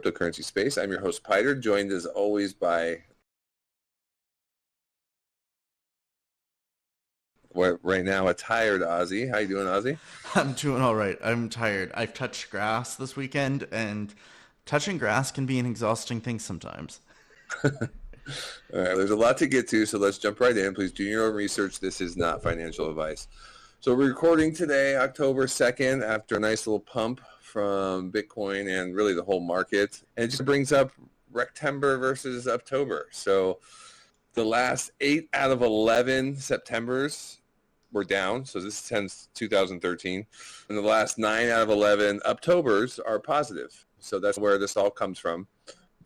Cryptocurrency space. I'm your host, Piter, joined as always by right now a tired Ozzy. How you doing, Ozzy? I'm doing all right. I'm tired. I've touched grass this weekend, and touching grass can be an exhausting thing sometimes. All right, there's a lot to get to, so let's jump right in. Please do your own research. This is not financial advice. So we're recording today, October 2nd, after a nice little pump from Bitcoin and really the whole market. And it just brings up Rectember versus Uptober. So the last 8 out of 11 Septembers were down. So this is since 2013. And the last 9 out of 11 Octobers are positive. So that's where this all comes from.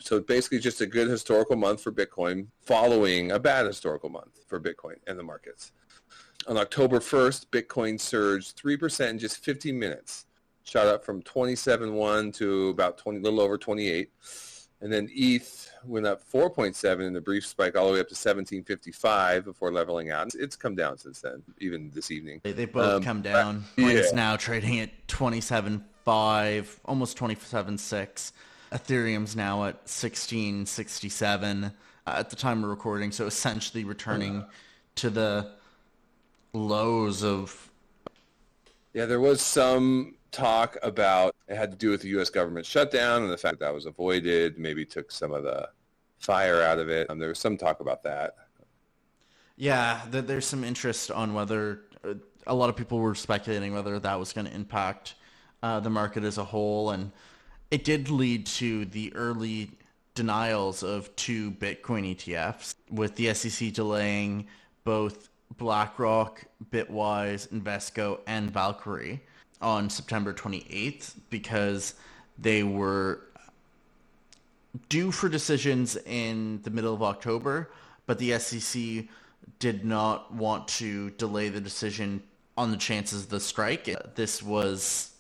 So basically just a good historical month for Bitcoin following a bad historical month for Bitcoin and the markets. On October 1st, Bitcoin surged 3% in just 50 minutes, shot up from 27.1 to about 20, little over 28. And then ETH went up 4.7 in a brief spike all the way up to 1755 before leveling out. It's come down since then, even this evening. They both come down. Bitcoin's now trading at 27.5, almost 27.6. Ethereum's now at 16.67 at the time of recording, so essentially returning to the lows of... Yeah, there was some talk about it had to do with the U.S. government shutdown and the fact that was avoided, maybe took some of the fire out of it. There was some talk about that. Yeah, there's some interest on whether... a lot of people were speculating whether that was going to impact the market as a whole, and it did lead to the early denials of 2 Bitcoin ETFs, with the SEC delaying both BlackRock, Bitwise, Invesco, and Valkyrie on September 28th because they were due for decisions in the middle of October, but the SEC did not want to delay the decision on the chances of the strike. This was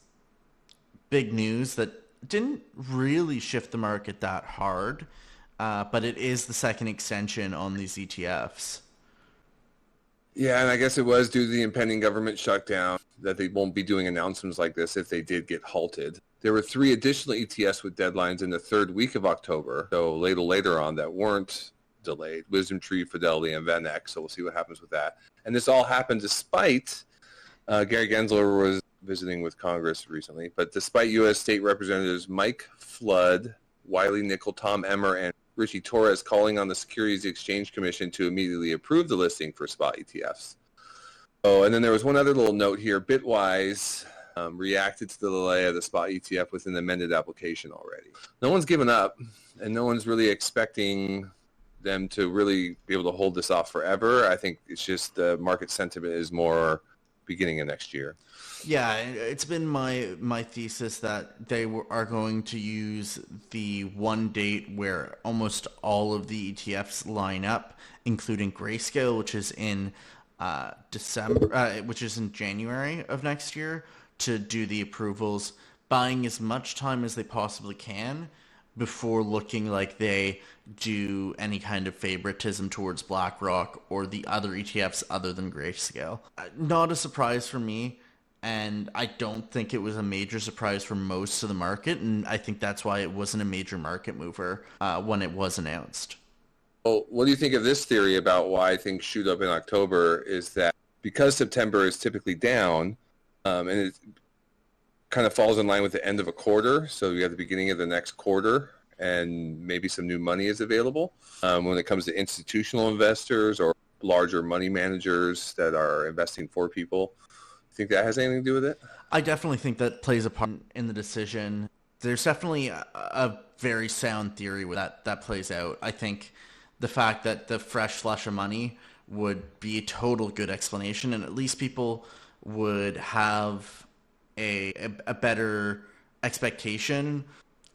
big news that didn't really shift the market that hard, but it is the second extension on these ETFs. Yeah, and I guess it was due to the impending government shutdown that they won't be doing announcements like this if they did get halted. There were 3 additional ETFs with deadlines in the 3rd week of October, so later on that weren't delayed. Wisdom Tree, Fidelity, and VanEck, so we'll see what happens with that. And this all happened despite Gary Gensler was visiting with Congress recently, but despite U.S. State Representatives Mike Flood, Wiley Nickel, Tom Emmer, and Richie Torres calling on the Securities Exchange Commission to immediately approve the listing for spot ETFs. Oh, and then there was one other little note here. Bitwise reacted to the delay of the spot ETF with an amended application already. No one's given up, and no one's really expecting them to really be able to hold this off forever. I think it's just the market sentiment is more beginning of next year. Yeah, it's been my thesis that they are going to use the one date where almost all of the ETFs line up, including Grayscale, which is in which is in January of next year, to do the approvals, buying as much time as they possibly can before looking like they do any kind of favoritism towards BlackRock or the other ETFs other than Grayscale. Not a surprise for me, and I don't think it was a major surprise for most of the market, and I think that's why it wasn't a major market mover when it was announced. Well, what do you think of this theory about why things shoot up in October is that because September is typically down, and it kind of falls in line with the end of a quarter, so you have the beginning of the next quarter, and maybe some new money is available. When it comes to institutional investors or larger money managers that are investing for people, think that has anything to do with it? I definitely think that plays a part in the decision. There's definitely a very sound theory where that plays out. I think the fact that the fresh flush of money would be a total good explanation, and at least people would have a better expectation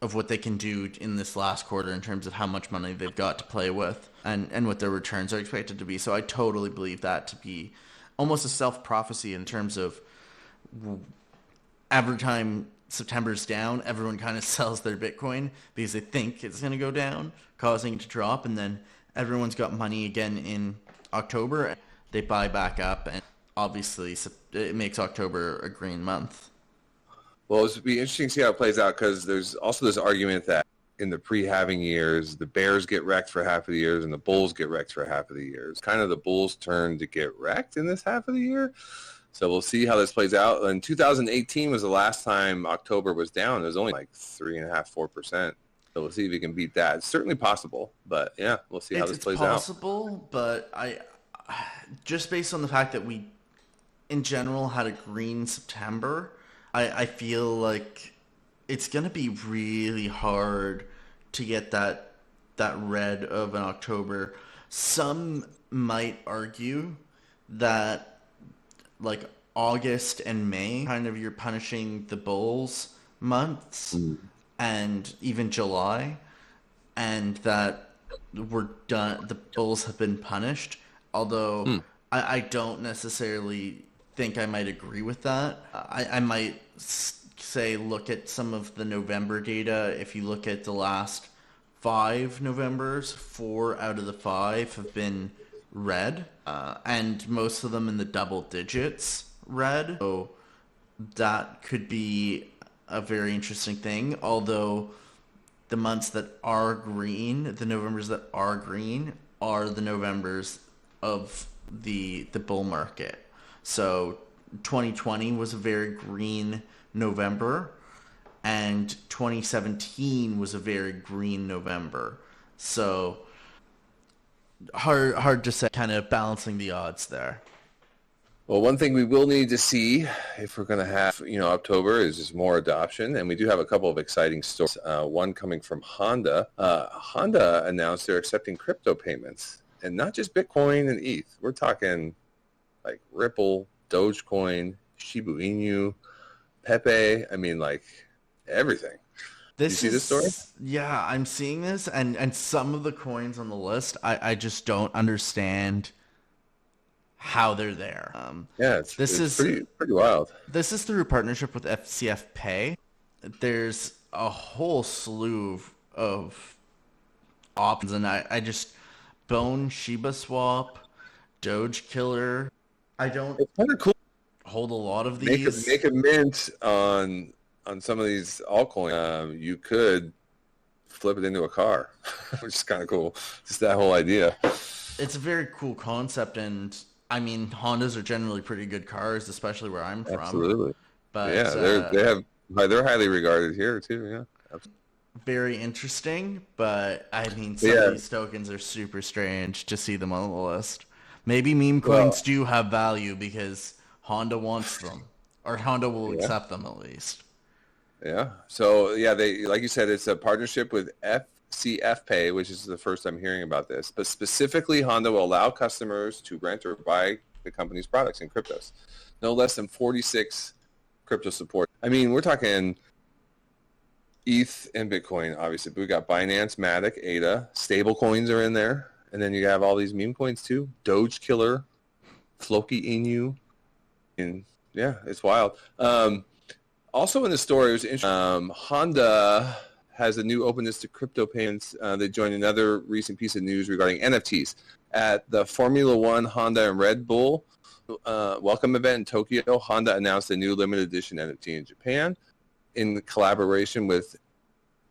of what they can do in this last quarter in terms of how much money they've got to play with and what their returns are expected to be. So I totally believe that to be almost a self-prophecy in terms of every time September's down, everyone kind of sells their Bitcoin because they think it's going to go down, causing it to drop, and then everyone's got money again in October. They buy back up, and obviously it makes October a green month. Well, it'll be interesting to see how it plays out because there's also this argument that in the pre-halving years, the bears get wrecked for half of the years and the bulls get wrecked for half of the years. Kind of the bulls' turn to get wrecked in this half of the year. So we'll see how this plays out. And 2018 was the last time October was down. It was only like 3.5%, 4%. So we'll see if we can beat that. It's certainly possible, but yeah, we'll see how this plays out. It's possible, but just based on the fact that we, in general, had a green September, I feel like it's going to be really hard to get that red of an October. Some might argue that like August and May, kind of you're punishing the bulls months, and even July, and that we're done. The bulls have been punished. Although I don't necessarily think I might agree with that. I might say look at some of the November data. If you look at the last 5 Novembers, 4 out of the 5 have been red, and most of them in the double digits red. So that could be a very interesting thing. Although the months that are green, the Novembers that are green, are the Novembers of the bull market. So 2020 was a very green November, and 2017 was a very green November. So hard to say, kind of balancing the odds there. Well, one thing we will need to see if we're going to have, October is just more adoption. And we do have a couple of exciting stories. One coming from Honda. Honda announced they're accepting crypto payments, and not just Bitcoin and ETH. We're talking like Ripple, Dogecoin, Shiba Inu, Pepe. I mean, like everything. You see this story? Yeah, I'm seeing this, and some of the coins on the list, I just don't understand how they're there. It's pretty wild. This is through a partnership with FCF Pay. There's a whole slew of options, and I just Bone, Shiba Swap, Doge Killer. I don't It's kind of cool. Hold a lot of these. Make a mint on some of these altcoins. You could flip it into a car, which is kind of cool. Just that whole idea. It's a very cool concept, and I mean, Hondas are generally pretty good cars, especially where I'm from. Absolutely. But yeah, they're highly regarded here too. Yeah. Absolutely. Very interesting, but I mean, some of these tokens are super strange to see them on the list. Maybe meme coins do have value because Honda wants them, or Honda will accept them at least. Yeah. So they, like you said, it's a partnership with FCF Pay, which is the first I'm hearing about this. But specifically, Honda will allow customers to rent or buy the company's products in cryptos. No less than 46 crypto support. I mean, we're talking ETH and Bitcoin, obviously. But we got Binance, Matic, ADA, stable coins are in there. And then you have all these meme coins too. Doge Killer, Floki Inu. And yeah, it's wild. Also in the story, it was interesting. Honda has a new openness to crypto payments. They joined another recent piece of news regarding NFTs. At the Formula One, Honda, and Red Bull welcome event in Tokyo, Honda announced a new limited edition NFT in Japan. In collaboration with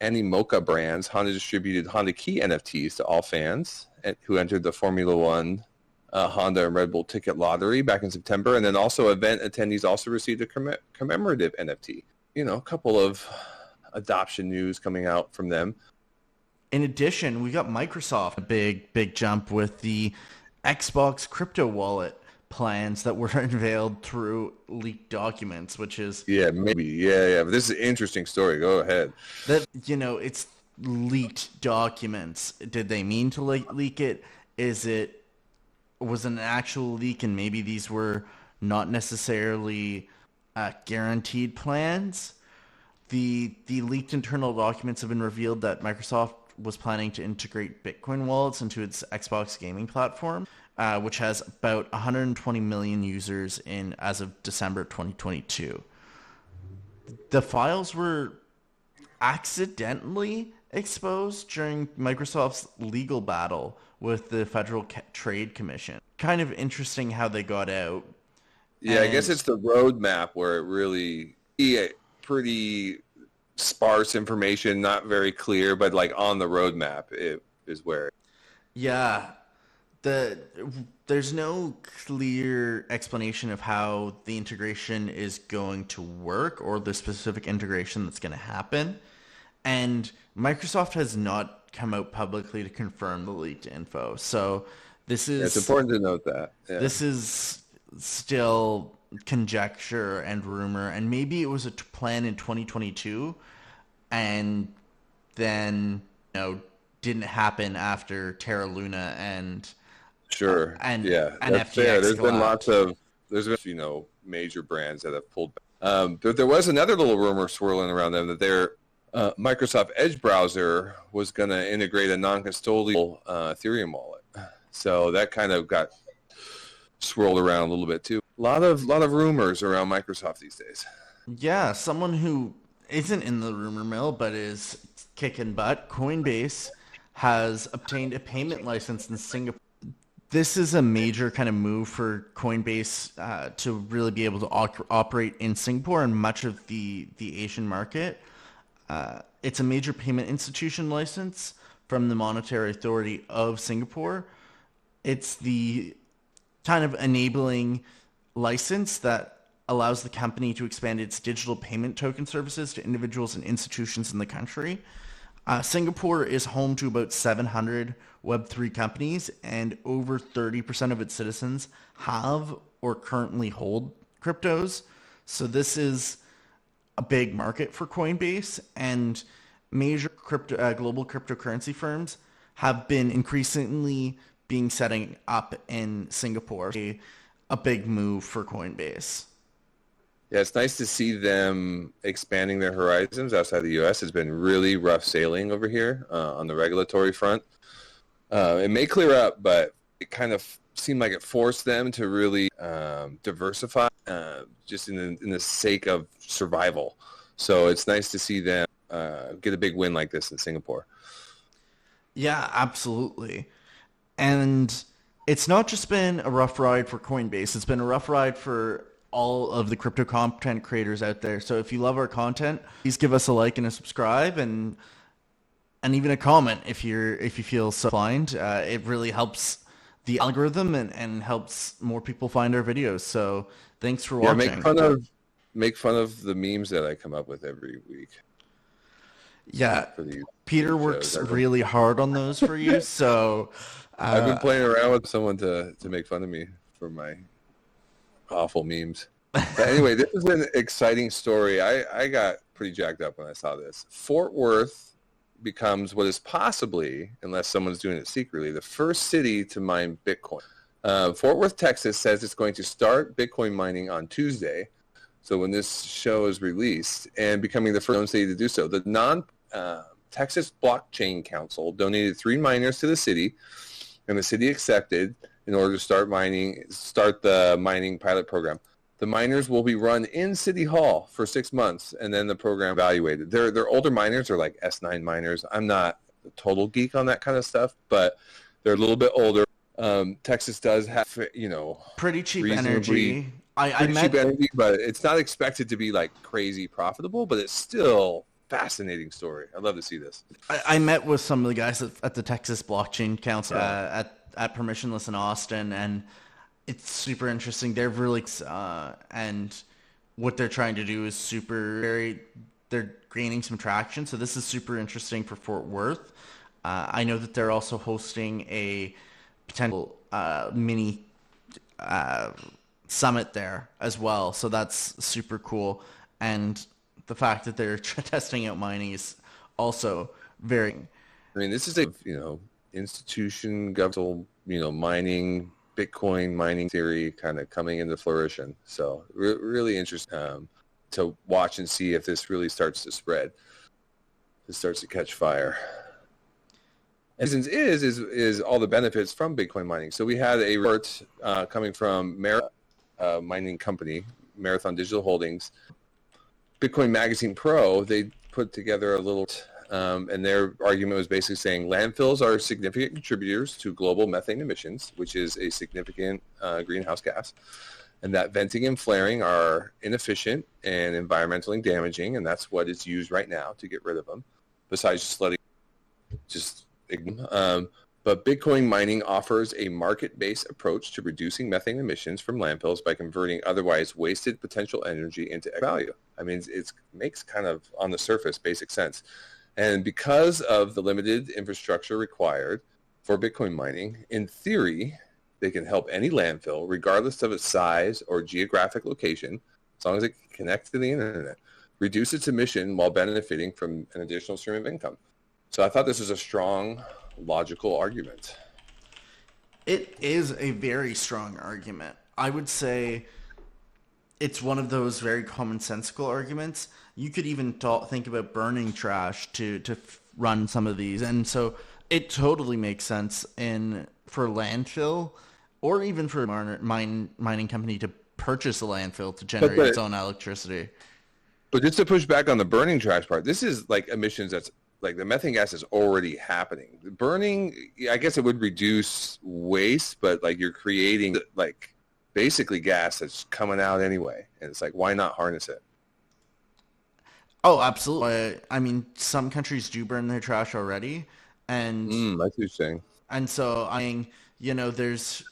Animoca brands, Honda distributed Honda Key NFTs to all fans who entered the Formula One Honda and Red Bull ticket lottery back in September. And then also event attendees also received a commemorative NFT. A couple of adoption news coming out from them. In addition, we got Microsoft, a big jump with the Xbox crypto wallet plans that were unveiled through leaked documents, which is... Yeah, maybe. Yeah. But this is an interesting story. Go ahead. That, it's leaked documents. Did they mean to leak it? Was an actual leak, and maybe these were not necessarily guaranteed plans? The leaked internal documents have been revealed that Microsoft was planning to integrate Bitcoin wallets into its Xbox gaming platform, which has about 120 million users as of December 2022. The files were accidentally exposed during Microsoft's legal battle with the Federal Trade Commission. Kind of interesting how they got out. Yeah, I guess it's the roadmap where it really pretty sparse information, not very clear, but like on the roadmap it is where. Yeah, there's no clear explanation of how the integration is going to work or the specific integration that's going to happen. And Microsoft has not come out publicly to confirm the leaked info. So It's important to note that. Yeah. this is still conjecture and rumor, and maybe it was a plan in 2022 and then didn't happen after Terra Luna and Sure. and Yeah, and that's fair. FTX There's been collapsed. there's been major brands that have pulled back. There was another little rumor swirling around them that their Microsoft Edge browser was going to integrate a non-custodial Ethereum wallet. So that kind of got swirled around a little bit too. A lot of rumors around Microsoft these days. Yeah, someone who isn't in the rumor mill but is kicking butt, Coinbase has obtained a payment license in Singapore. This is a major kind of move for Coinbase to really be able to operate in Singapore and much of the Asian market. It's a major payment institution license from the Monetary Authority of Singapore. It's the kind of enabling license that allows the company to expand its digital payment token services to individuals and institutions in the country. Singapore is home to about 700 Web3 companies, and over 30% of its citizens have or currently hold cryptos. So this is a big market for Coinbase, and major global cryptocurrency firms have been increasingly being setting up in Singapore. A big move for Coinbase. Yeah, it's nice to see them expanding their horizons outside the U.S. It's been really rough sailing over here on the regulatory front. It may clear up, but it kind of seemed like it forced them to really diversify just in the sake of survival. So it's nice to see them get a big win like this in Singapore. Yeah, absolutely. And it's not just been a rough ride for Coinbase. It's been a rough ride for all of the crypto content creators out there. So if you love our content, please give us a like and a subscribe and even a comment if you feel so inclined. It really helps the algorithm and helps more people find our videos. So thanks for watching. Make fun of the memes that I come up with every week. Yeah, Peter works really hard on those for you. So I've been playing around with someone to make fun of me for my awful memes. But anyway, this is an exciting story. I got pretty jacked up when I saw this. Fort Worth becomes what is possibly, unless someone's doing it secretly, the first city to mine Bitcoin. Fort Worth, Texas says it's going to start Bitcoin mining on Tuesday. So when this show is released, and becoming the first known city to do so. The Texas Blockchain Council donated 3 miners to the city, and the city accepted in order to start the mining pilot program. The miners will be run in City Hall for 6 months, and then the program evaluated. They're older miners, are like S9 miners. I'm not a total geek on that kind of stuff, but they're a little bit older. Texas does have, pretty cheap energy. Cheap energy, but it's not expected to be like crazy profitable, but it's still fascinating story. I'd love to see this. I met with some of the guys at the Texas Blockchain Council at Permissionless in Austin, and it's super interesting. They're really and what they're trying to do is they're gaining some traction. So this is super interesting for Fort Worth. I know that they're also hosting a potential mini summit there as well. So that's super cool. And the fact that they're testing out mining is also very. I mean, this is a institution, governmental, mining, Bitcoin mining theory kind of coming into flourishing. So really interesting to watch and see if this really starts to spread. This starts to catch fire. And is all the benefits from Bitcoin mining. So we had a report coming from mining company, Marathon Digital Holdings. Bitcoin Magazine Pro, they put together a little, and their argument was basically saying landfills are significant contributors to global methane emissions, which is a significant greenhouse gas. and that venting and flaring are inefficient and environmentally damaging, and that's what is used right now to get rid of them, besides just letting but Bitcoin mining offers a market-based approach to reducing methane emissions from landfills by converting otherwise wasted potential energy into value. I mean, it makes kind of, on the surface, basic sense. And because of the limited infrastructure required for Bitcoin mining, in theory, they can help any landfill, regardless of its size or geographic location, as long as it connects to the internet, reduce its emission while benefiting from an additional stream of income. So I thought this was a strong, logical argument. It is a very strong argument. I would say it's one of those very commonsensical arguments. You could even think about burning trash to run some of these, and so it totally makes sense for landfill, or even for a mining company to purchase a landfill to generate its own electricity. But just to push back on the burning trash part, this is like emissions that's like the methane gas is already happening. The burning, I guess it would reduce waste, but like you're creating like basically gas that's coming out anyway. And it's like, why not harness it? Oh, absolutely. I mean, some countries do burn their trash already. And I see what you're saying. And so, I mean, there's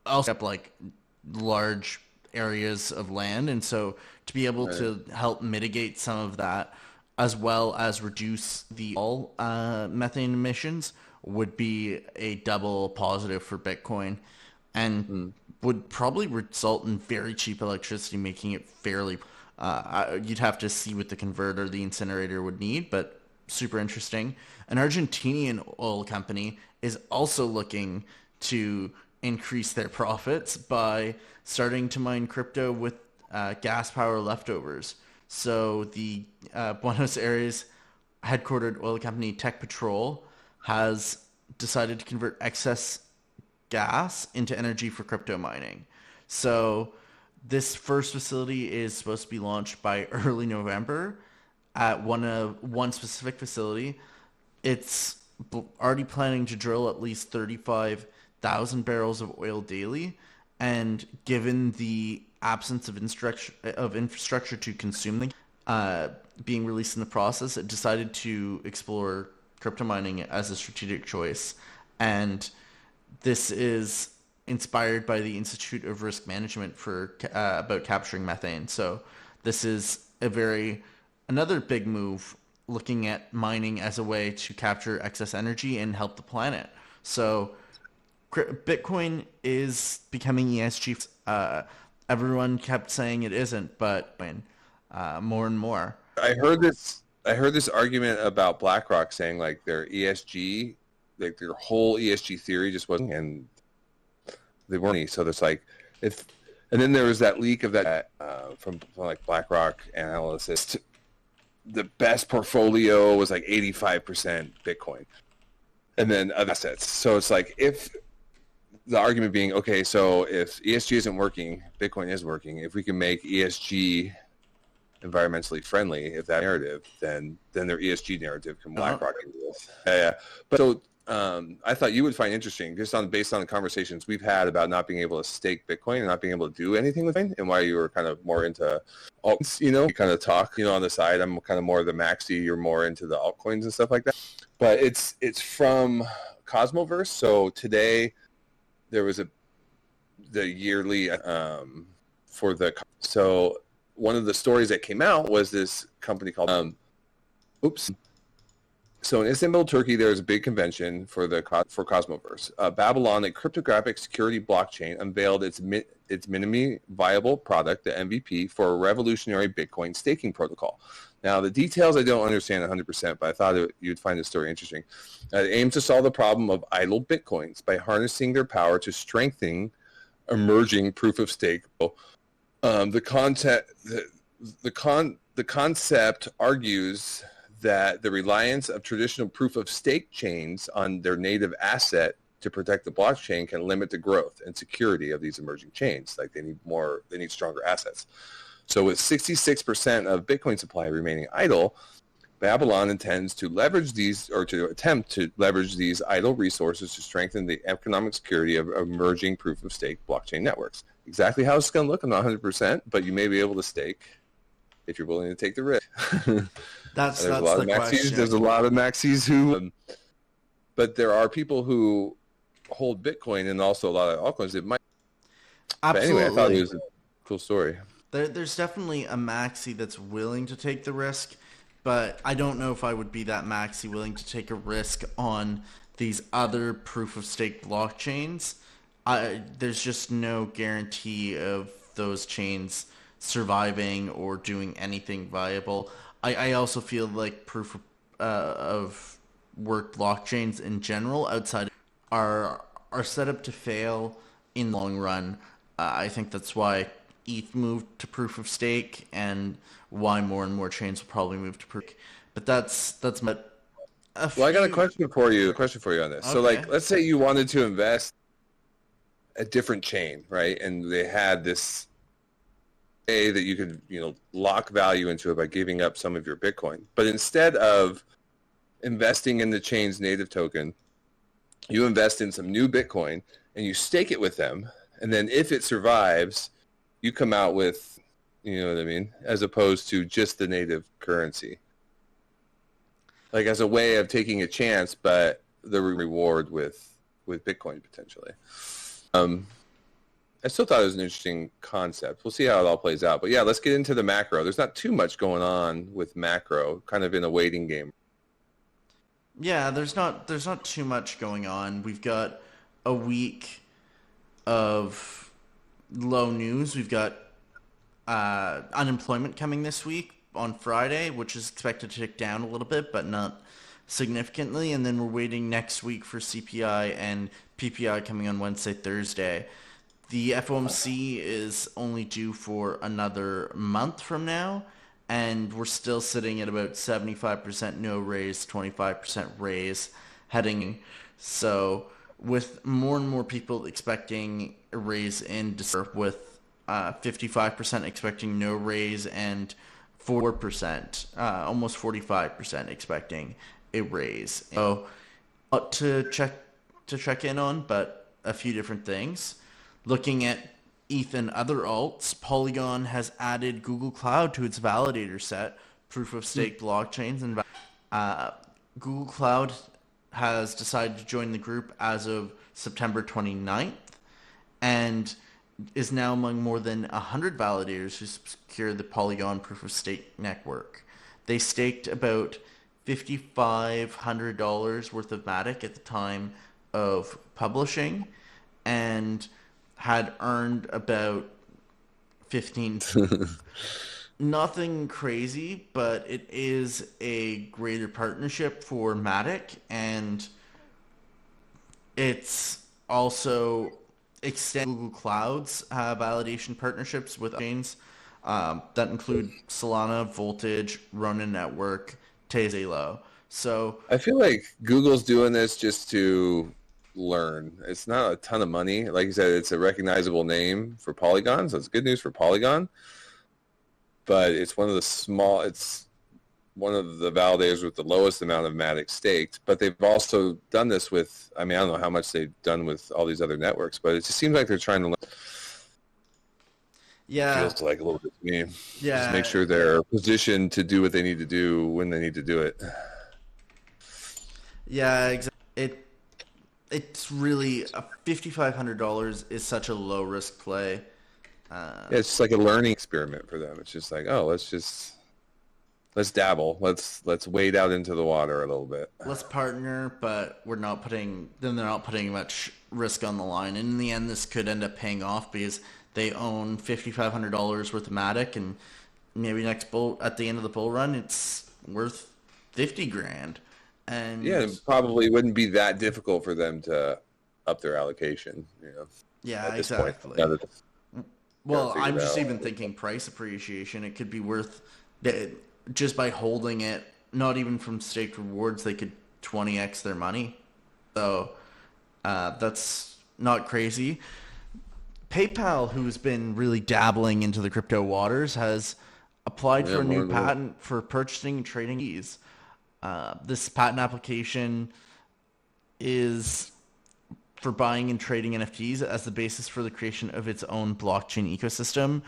also like large areas of land. And so to be able to help mitigate some of that, as well as reduce the methane emissions, would be a double positive for Bitcoin, and would probably result in very cheap electricity, making it fairly. You'd have to see what the converter, the incinerator would need, but super interesting. An Argentinian oil company is also looking to increase their profits by starting to mine crypto with gas power leftovers. So the Buenos Aires headquartered oil company Tech Petrol has decided to convert excess gas into energy for crypto mining. So this first facility is supposed to be launched by early November at one specific facility. It's already planning to drill at least 35,000 barrels of oil daily, and given the absence of infrastructure to consume them being released in the process, it decided to explore crypto mining as a strategic choice. And this is inspired by the Institute of Risk Management for about capturing methane. So this is another big move, looking at mining as a way to capture excess energy and help the planet. So Bitcoin is becoming ESG. Everyone kept saying it isn't, but more and more. I heard this argument about BlackRock saying like their ESG, like their whole ESG theory just wasn't, and they weren't. So there's like and then there was that leak of that from like BlackRock analysts. The best portfolio was like 85% Bitcoin, and then other assets. So it's like, if the argument being, okay, so if ESG isn't working, Bitcoin is working. If we can make ESG environmentally friendly, if that narrative, then their ESG narrative can BlackRock into this. Yeah. But so I thought you would find interesting, just based on the conversations we've had about not being able to stake Bitcoin and not being able to do anything with Bitcoin, and why you were kind of more into alts, you kind of talk, on the side. I'm kind of more of the maxi, you're more into the altcoins and stuff like that. But it's from Cosmoverse. So today there was the yearly so one of the stories that came out was this company called So in Istanbul, Turkey, there was a big convention for Cosmoverse. Babylon, a cryptographic security blockchain, unveiled its minimally viable product, the MVP, for a revolutionary Bitcoin staking protocol. Now, the details I don't understand 100%, but I thought you'd find the story interesting. It aims to solve the problem of idle Bitcoins by harnessing their power to strengthen emerging proof-of-stake. The concept argues that the reliance of traditional proof-of-stake chains on their native asset to protect the blockchain can limit the growth and security of these emerging chains. Like they need stronger assets. So with 66% of Bitcoin supply remaining idle, Babylon intends to leverage these, or to attempt to leverage these idle resources to strengthen the economic security of emerging proof-of-stake blockchain networks. Exactly how it's going to look, I'm not 100%, but you may be able to stake if you're willing to take the risk. That's There's a lot the of maxis. question. There's a lot of maxis who, but there are people who hold Bitcoin and also a lot of altcoins that might. Absolutely. But anyway, I thought it was a cool story. There's definitely a maxi that's willing to take the risk, but I don't know if I would be that maxi willing to take a risk on these other proof-of-stake blockchains. There's just no guarantee of those chains surviving or doing anything viable. I also feel like proof of work blockchains in general outside are set up to fail in the long run. I think that's why ETH moved to proof of stake, and why more and more chains will probably move to proof. But that's my. Well, I got a question for you. On this. Okay. So, like, let's say you wanted to invest a different chain, right? And they had this way that you could, lock value into it by giving up some of your Bitcoin. But instead of investing in the chain's native token, you invest in some new Bitcoin and you stake it with them. And then if it survives, you come out with, you know what I mean, as opposed to just the native currency. Like as a way of taking a chance, but the reward with Bitcoin potentially. I still thought it was an interesting concept. We'll see how it all plays out. But yeah, let's get into the macro. There's not too much going on with macro, kind of in a waiting game. Yeah, there's not too much going on. We've got a week of low news. We've got unemployment coming this week on Friday, which is expected to tick down a little bit, but not significantly. And then we're waiting next week for CPI and PPI coming on Wednesday, Thursday. The FOMC is only due for another month from now, and we're still sitting at about 75% no raise, 25% raise heading. So with more and more people expecting a raise in December, with 55% expecting no raise and 4%, almost 45% expecting a raise. So to check in on, but a few different things. Looking at ETH and other alts, Polygon has added Google Cloud to its validator set, proof-of-stake blockchains. And Google Cloud has decided to join the group as of September 29th and is now among more than 100 validators who secure the Polygon proof-of-stake network. They staked about $5,500 worth of Matic at the time of publishing and had earned about 15. Nothing crazy, but it is a greater partnership for Matic, and it's also extend Google Cloud's validation partnerships with chains that include Solana, Voltage, Ronin Network, Tezelo. So I feel like Google's doing this just to learn. It's not a ton of money. Like you said, it's a recognizable name for Polygon, so it's good news for Polygon. But it's one of the validators with the lowest amount of Matic staked. But they've also done this with, I don't know how much they've done with all these other networks, but it just seems like they're trying to learn. Yeah. Feels like a little bit to me. Yeah. Just make sure they're positioned to do what they need to do when they need to do it. Yeah, exactly. It's really $5,500 is such a low risk play. Yeah, it's just like a learning experiment for them. It's just like, oh, let's dabble. Let's wade out into the water a little bit. Let's partner, but they're not putting much risk on the line. And in the end, this could end up paying off because they own $5,500 worth of Matic, and maybe at the end of the bull run, it's worth $50,000. And yeah, it probably wouldn't be that difficult for them to up their allocation. Yeah, exactly. Well, I'm just even thinking price appreciation. It could be worth, just by holding it, not even from staked rewards, they could 20x their money. So that's not crazy. PayPal, who's been really dabbling into the crypto waters, has applied for a new patent for purchasing and trading fees. This patent application is for buying and trading NFTs as the basis for the creation of its own blockchain ecosystem.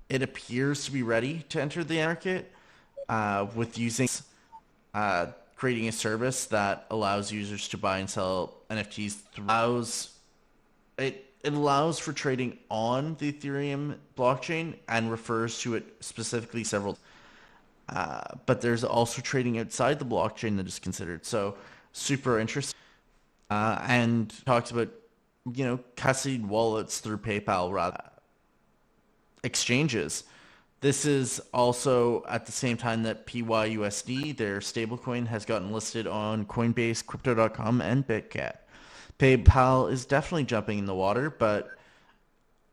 It appears to be ready to enter the market with using creating a service that allows users to buy and sell NFTs. It allows for trading on the Ethereum blockchain and refers to it specifically several. But there's also trading outside the blockchain that is considered. So super interesting. And talks about, custodied wallets through PayPal rather exchanges. This is also at the same time that PYUSD, their stablecoin, has gotten listed on Coinbase, Crypto.com, and BitGet. PayPal is definitely jumping in the water, but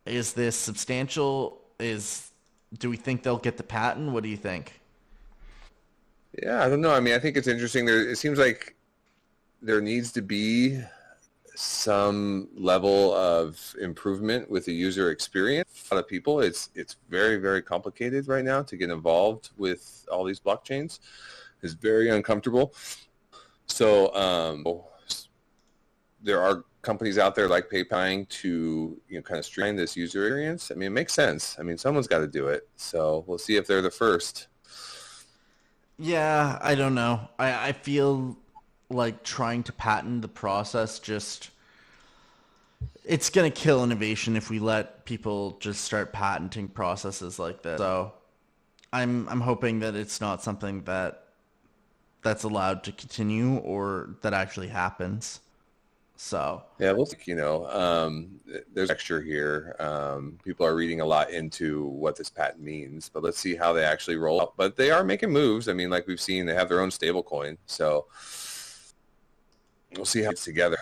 is this substantial? Do we think they'll get the patent? What do you think? Yeah, I don't know. I mean, I think it's interesting. It seems like there needs to be some level of improvement with the user experience. A lot of people, it's very, very complicated right now to get involved with all these blockchains. It's very uncomfortable. So there are companies out there like PayPal to kind of streamline this user experience. I mean, it makes sense. I mean, someone's got to do it. So we'll see if they're the first. Yeah, I don't know. I feel like trying to patent the process it's going to kill innovation if we let people just start patenting processes like this. So I'm hoping that it's not something that's allowed to continue or that actually happens. So yeah, we'll see. There's texture here. People are reading a lot into what this patent means, but let's see how they actually roll out. But they are making moves. I mean, like we've seen, they have their own stable coin. So we'll see how it's together.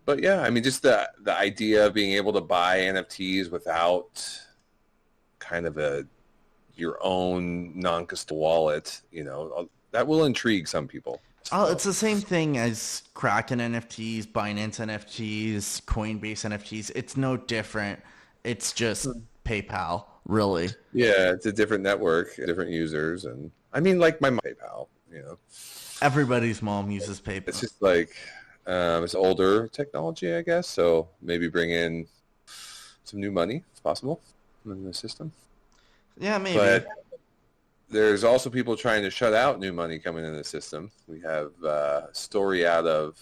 But yeah, I mean, just the idea of being able to buy NFTs without kind of your own non-custodial wallet, that will intrigue some people. Oh, it's the same thing as Kraken NFTs, Binance NFTs, Coinbase NFTs. It's no different. It's just PayPal, really. Yeah, it's a different network, different users, and I mean, like my mom, PayPal. Everybody's mom uses PayPal. It's just like it's older technology, I guess. So maybe bring in some new money, if possible, in the system. Yeah, maybe. But there's also people trying to shut out new money coming in the system. We have a story out of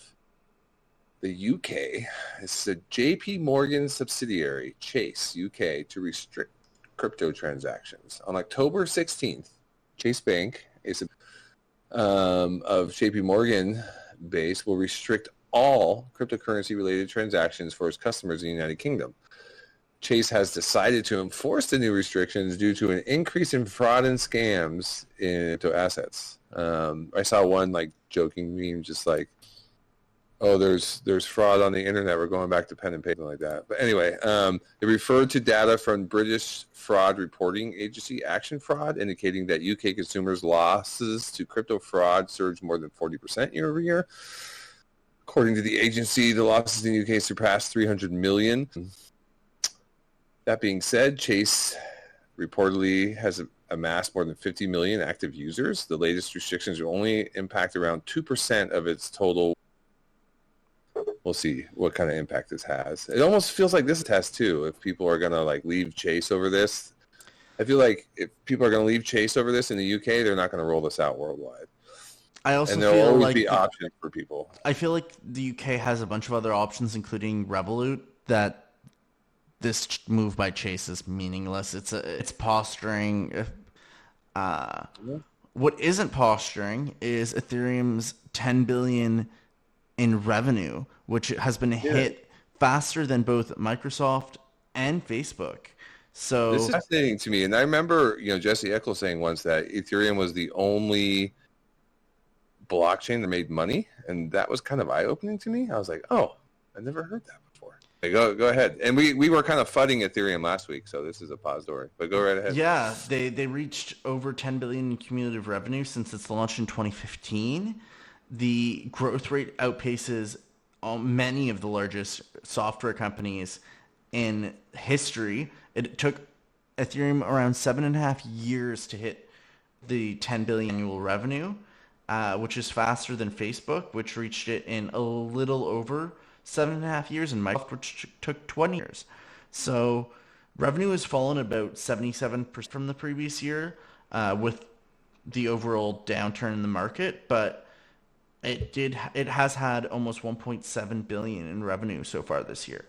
the UK. It's the JP Morgan subsidiary, Chase UK, to restrict crypto transactions. On October 16th, Chase Bank, of JP Morgan base, will restrict all cryptocurrency-related transactions for its customers in the United Kingdom. Chase has decided to enforce the new restrictions due to an increase in fraud and scams in crypto assets. I saw one joking meme just like, oh, there's fraud on the internet. We're going back to pen and paper, like that. But anyway, it referred to data from British fraud reporting agency Action Fraud, indicating that UK consumers' losses to crypto fraud surged more than 40% year over year. According to the agency, the losses in the UK surpassed 300 million. That being said, Chase reportedly has amassed more than 50 million active users. The latest restrictions will only impact around 2% of its total. We'll see what kind of impact this has. It almost feels like this is a test too. If people are going to leave Chase over this, I feel like if people are going to leave Chase over this in the UK, they're not going to roll this out worldwide. I also and there'll feel always like be options for people. I feel like the UK has a bunch of other options, including Revolut, that this move by Chase is meaningless. It's posturing. What isn't posturing is Ethereum's 10 billion in revenue, which has been hit faster than both Microsoft and Facebook. So this is fascinating to me. And I remember, Jesse Eckel saying once that Ethereum was the only blockchain that made money, and that was kind of eye-opening to me. I was like, oh, I never heard that before. Go ahead. And we were kind of fudding Ethereum last week, so this is a pause story. But go right ahead. Yeah, they reached over 10 billion in cumulative revenue since its launch in 2015. The growth rate outpaces many of the largest software companies in history. It took Ethereum around 7.5 years to hit the 10 billion annual revenue. which is faster than Facebook, which reached it in a little over 7.5 years, and Microsoft, which took 20 years. So revenue has fallen about 77% from the previous year, with the overall downturn in the market, but it has had almost 1.7 billion in revenue so far this year.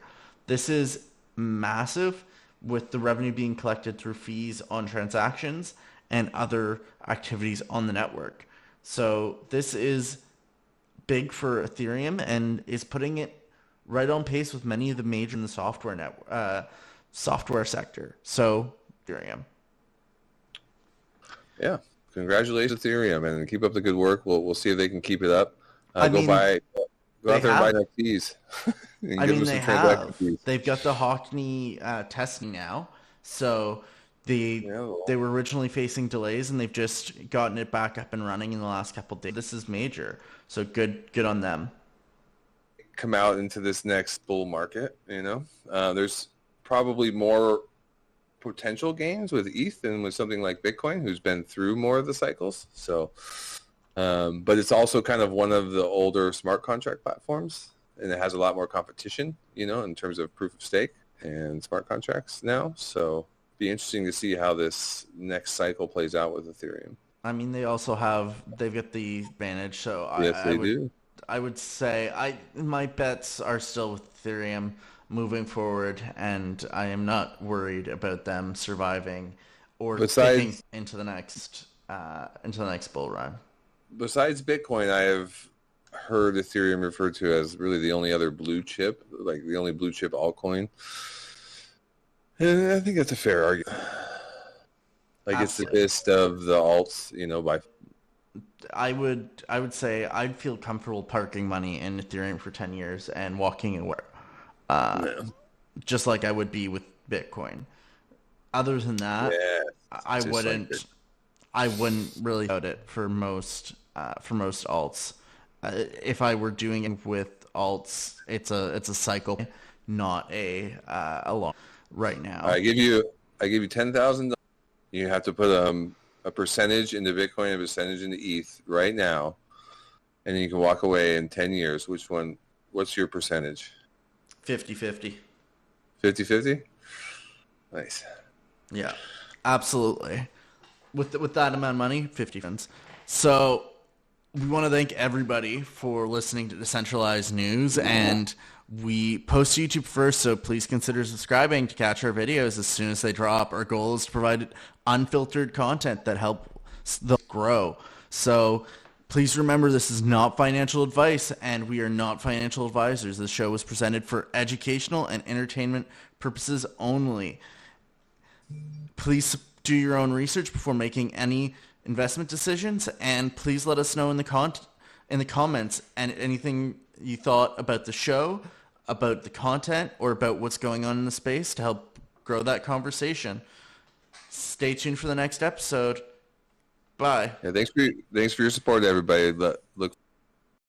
This is massive, with the revenue being collected through fees on transactions and other activities on the network. So this is big for Ethereum and is putting it right on pace with many of the major in the software sector. So Ethereum. Yeah. Congratulations, Ethereum, and keep up the good work. We'll see if they can keep it up. Go out there and buy NFTs. They've got the Hockney testing now, so they were originally facing delays, and they've just gotten it back up and running in the last couple of days. This is major, so good on them. Come out into this next bull market, there's probably more potential gains with ETH than with something like Bitcoin, who's been through more of the cycles. So, but it's also kind of one of the older smart contract platforms, and it has a lot more competition, in terms of proof of stake and smart contracts now. So be interesting to see how this next cycle plays out with Ethereum. I mean, they've got the advantage. So yes, they do. I would say my bets are still with Ethereum moving forward, and I am not worried about them surviving or taking into the next bull run. Besides Bitcoin, I have heard Ethereum referred to as really the only other blue chip, like the only blue chip altcoin. And I think that's a fair argument. Like, absolutely. It's the best of the alts, by. I would say I'd feel comfortable parking money in Ethereum for 10 years and walking away. Just like I would be with Bitcoin. Other than that, I wouldn't really doubt it for most alts. If I were doing it with alts, it's a cycle, not a long right now. I give you $10,000. You have to put a percentage into Bitcoin, a percentage into ETH right now, and then you can walk away in 10 years. What's your percentage? 50-50. 50-50? Nice. Yeah, absolutely. With that amount of money, 50 cents. So we want to thank everybody for listening to Decentralized News, and we post to YouTube first, so please consider subscribing to catch our videos as soon as they drop. Our goal is to provide unfiltered content that helps them grow. So please remember, this is not financial advice, and we are not financial advisors. This show was presented for educational and entertainment purposes only. Please do your own research before making any investment decisions, and please let us know in the comments and anything you thought about the show, about the content, or about what's going on in the space to help grow that conversation. Stay tuned for the next episode. Bye. Yeah, thanks for your support, everybody. Look